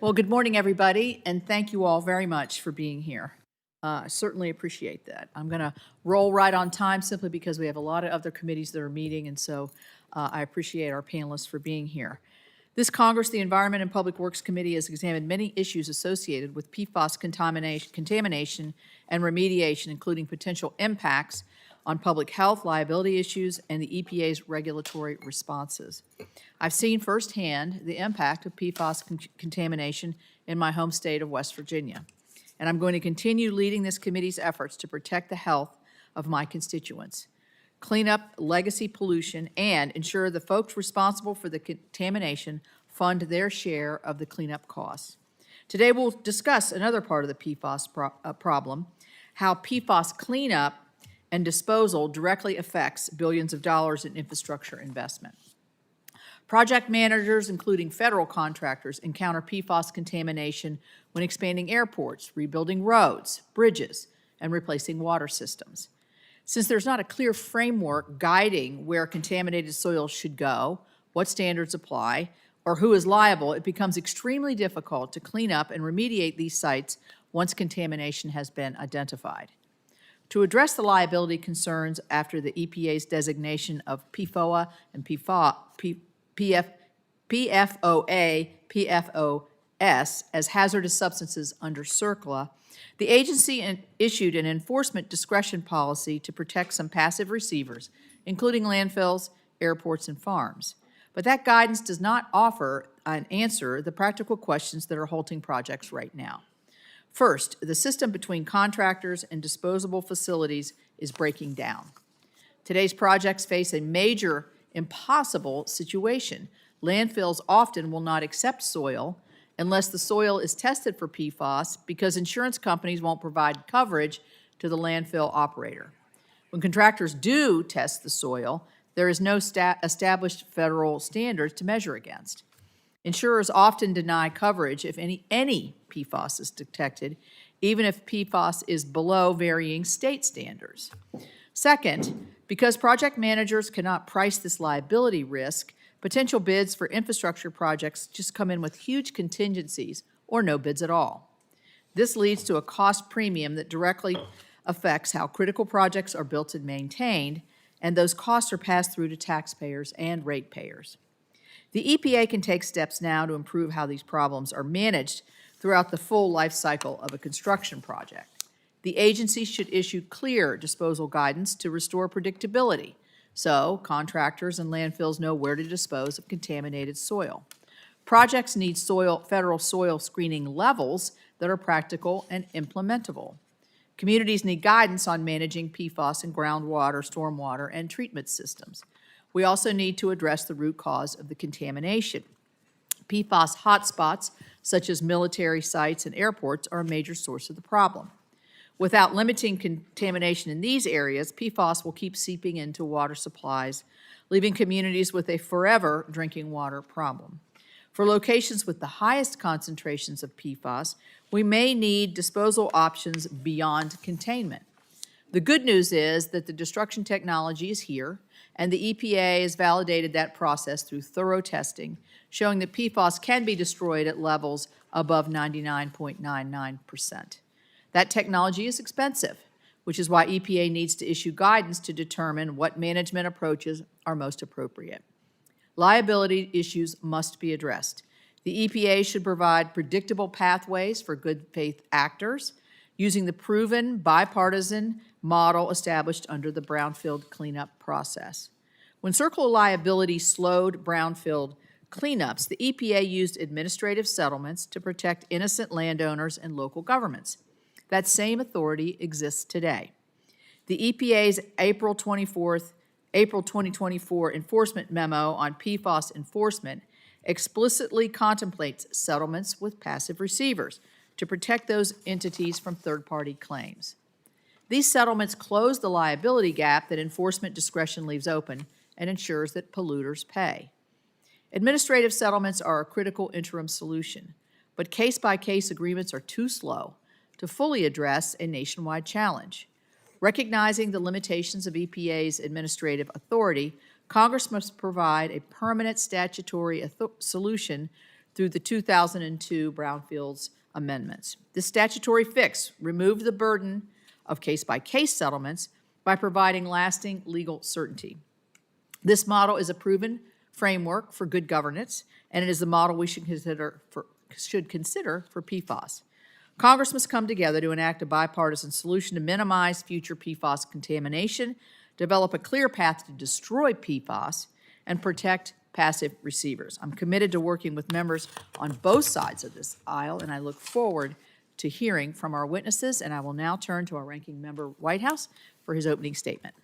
Well, good morning, everybody, and thank you all very much for being here. I certainly appreciate that. I'm going to roll right on time simply because we have a lot of other committees that are meeting, and so I appreciate our panelists for being here. This Congress, the Environment and Public Works Committee, has examined many issues associated with PFAS contamination and remediation, including potential impacts on public health, liability issues, and the EPA's regulatory responses. I've seen firsthand the impact of PFAS contamination in my home state of West Virginia, and I'm going to continue leading this committee's efforts to protect the health of my constituents, clean up legacy pollution, and ensure the folks responsible for the contamination fund their share of the cleanup costs. Today we'll discuss another part of the PFAS problem, how PFAS cleanup and disposal directly affects billions of dollars in infrastructure investment. Project managers, including federal contractors, encounter PFAS contamination when expanding airports, rebuilding roads, bridges, and replacing water systems. Since there's not a clear framework guiding where contaminated soil should go, what standards apply, or who is liable, it becomes extremely difficult to clean up and remediate these sites once contamination has been identified. To address the liability concerns after the EPA's designation of PFOA and PFOA, PFOS as hazardous substances under CERCLA, the agency issued an enforcement discretion policy to protect some passive receivers, including landfills, airports, and farms. But that guidance does not offer an answer the practical questions that are halting projects right now. First, the system between contractors and disposable facilities is breaking down. Today's projects face a major impossible situation. Landfills often will not accept soil unless the soil is tested for PFAS because insurance companies won't provide coverage to the landfill operator. When contractors do test the soil, there is no established federal standards to measure against. Insurers often deny coverage if any PFAS is detected, even if PFAS is below varying state standards. Second, because project managers cannot price this liability risk, potential bids for infrastructure projects just come in with huge contingencies or no bids at all. This leads to a cost premium that directly affects how critical projects are built and maintained, and those costs are passed through to taxpayers and ratepayers. The EPA can take steps now to improve how these problems are managed throughout the full life cycle of a construction project. The agency should issue clear disposal guidance to restore predictability, so contractors and landfills know where to dispose of contaminated soil. Projects need federal soil screening levels that are practical and implementable. Communities need guidance on managing PFAS in groundwater, stormwater, and treatment systems. We also need to address the root cause of the contamination. PFAS hotspots, such as military sites and airports, are a major source of the problem. Without limiting contamination in these areas, PFAS will keep seeping into water supplies, leaving communities with a forever drinking water problem. For locations with the highest concentrations of PFAS, we may need disposal options beyond containment. The good news is that the destruction technology is here, and the EPA has validated that process through thorough testing, showing that PFAS can be destroyed at levels above 99.99%. That technology is expensive, which is why EPA needs to issue guidance to determine what management approaches are most appropriate. Liability issues must be addressed. The EPA should provide predictable pathways for good faith actors using the proven bipartisan model established under the brownfield cleanup process. When CERCLA liability slowed brownfield cleanups, the EPA used administrative settlements to protect innocent landowners and local governments. That same authority exists today. The EPA's April 2024 enforcement memo on PFAS enforcement explicitly contemplates settlements with passive receivers to protect those entities from third-party claims. These settlements close the liability gap that enforcement discretion leaves open and ensures that polluters pay. Administrative settlements are a critical interim solution, but case-by-case agreements are too slow to fully address a nationwide challenge. Recognizing the limitations of EPA's administrative authority, Congress must provide a permanent statutory solution through the 2002 Brownfields amendments. This statutory fix removed the burden of case-by-case settlements by providing lasting legal certainty. This model is a proven framework for good governance, and it is the model we should consider for PFAS. Congress must come together to enact a bipartisan solution to minimize future PFAS contamination, develop a clear path to destroy PFAS, and protect passive receivers. I'm committed to working with members on both sides of this aisle, and I look forward to hearing from our witnesses, and I will now turn to our ranking member Whitehouse for his opening statement.